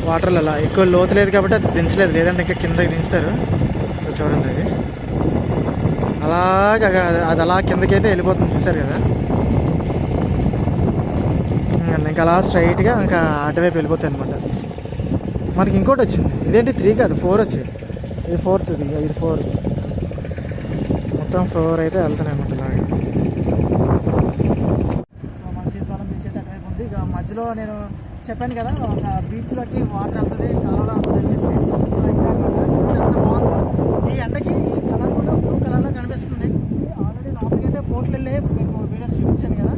వాటర్లో అలా ఎక్కువ లోతు లేదు కాబట్టి అది దించలేదు, లేదంటే ఇంకా కిందకి దించుతారు. సో చూడండి అది అలాగా, అది అలా కిందకైతే వెళ్ళిపోతుంది, చూసారు కదా. ఇంకా అలా స్ట్రైట్గా ఇంకా అటువైపు వెళ్ళిపోతాయి అనమాట. మనకి ఇంకోటి వచ్చింది, ఇదేంటి 3 కాదు 4 వచ్చింది. ఇది 4th, ఇది 4. మొత్తం 4 అయితే వెళ్తాయి అనమాట ఇలాగా. సో మన సీతాఫలం బీచ్ అయితే అటువైపు ఉంది. ఇక మధ్యలో నేను చెప్పాను కదా ఒక బీచ్లోకి వాటర్ వెళ్తుంది, కాలువలో ఉంటుంది అని చెప్పి. సో ఇంకా అనమాట ఎంత బాగుందో. ఈ ఎండకి ఈ కలర్ కూడా బ్లూ కలర్లో కనిపిస్తుంది. ఆల్రెడీ లోపలికి అయితే బోట్లు వెళ్ళి మీకు వీడియోస్ చూపించాను కదా.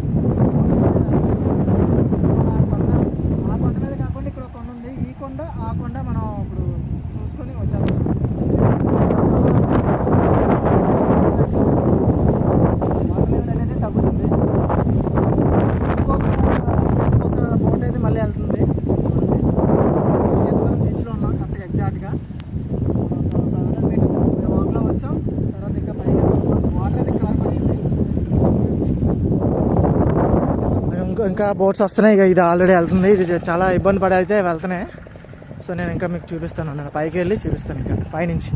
ఆ కొండ మీద కాకుండా ఇక్కడ ఒక కొండ ఉంది, ఈ కొండ ఆ కొండ మనం ఇప్పుడు చూసుకొని వచ్చాము. వాటర్ లెవెల్ అనేది తగ్గుతుంది. ఇంకొక బోట్ అయితే మళ్ళీ వెళ్తుంది. సీతాఫలం బీచ్లో ఉన్నాం కరెక్ట్గా ఎగ్జాక్ట్గా 100 మీటర్స్ వాక్లో వచ్చాం. తర్వాత ఇంకా పైగా వాటర్ అయితే ఇక్కడ వరకు వచ్చింది. ఇంకా బోట్స్ వస్తున్నాయి. ఇక ఇది ఆల్రెడీ వెళ్తుంది. ఇది చాలా ఇబ్బంది పడి అయితే వెళ్తున్నాయి. సో నేను ఇంకా మీకు చూపిస్తాను, నేను పైకి వెళ్ళి చూపిస్తాను. ఇంకా పైనుంచి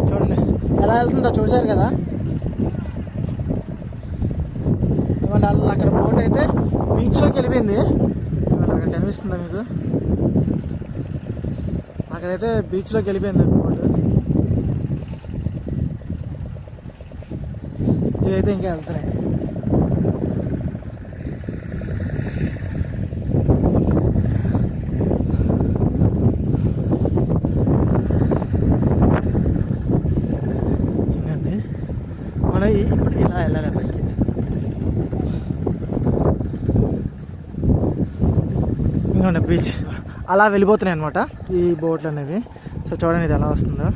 చూడండి ఎలా వెళ్తుందో, చూశారు కదా. ఇవ్వండి అక్కడ బోట్ అయితే బీచ్లోకి వెళ్ళిపోయింది. ఇవ్వండి అక్కడ కనిపిస్తుందా మీకు, అక్కడైతే బీచ్లోకి వెళ్ళిపోయింది బోట్. ఇవైతే ఇంకా వెళ్తున్నాయి. ఇంకండి మనం ఇప్పుడు ఇలా వెళ్ళాలి పైకి. ఇంకొండ బీచ్ అలా వెళ్ళిపోతున్నాయి అనమాట ఈ బోట్లు అనేది. సో చూడండి ఇది ఎలా వస్తుందో.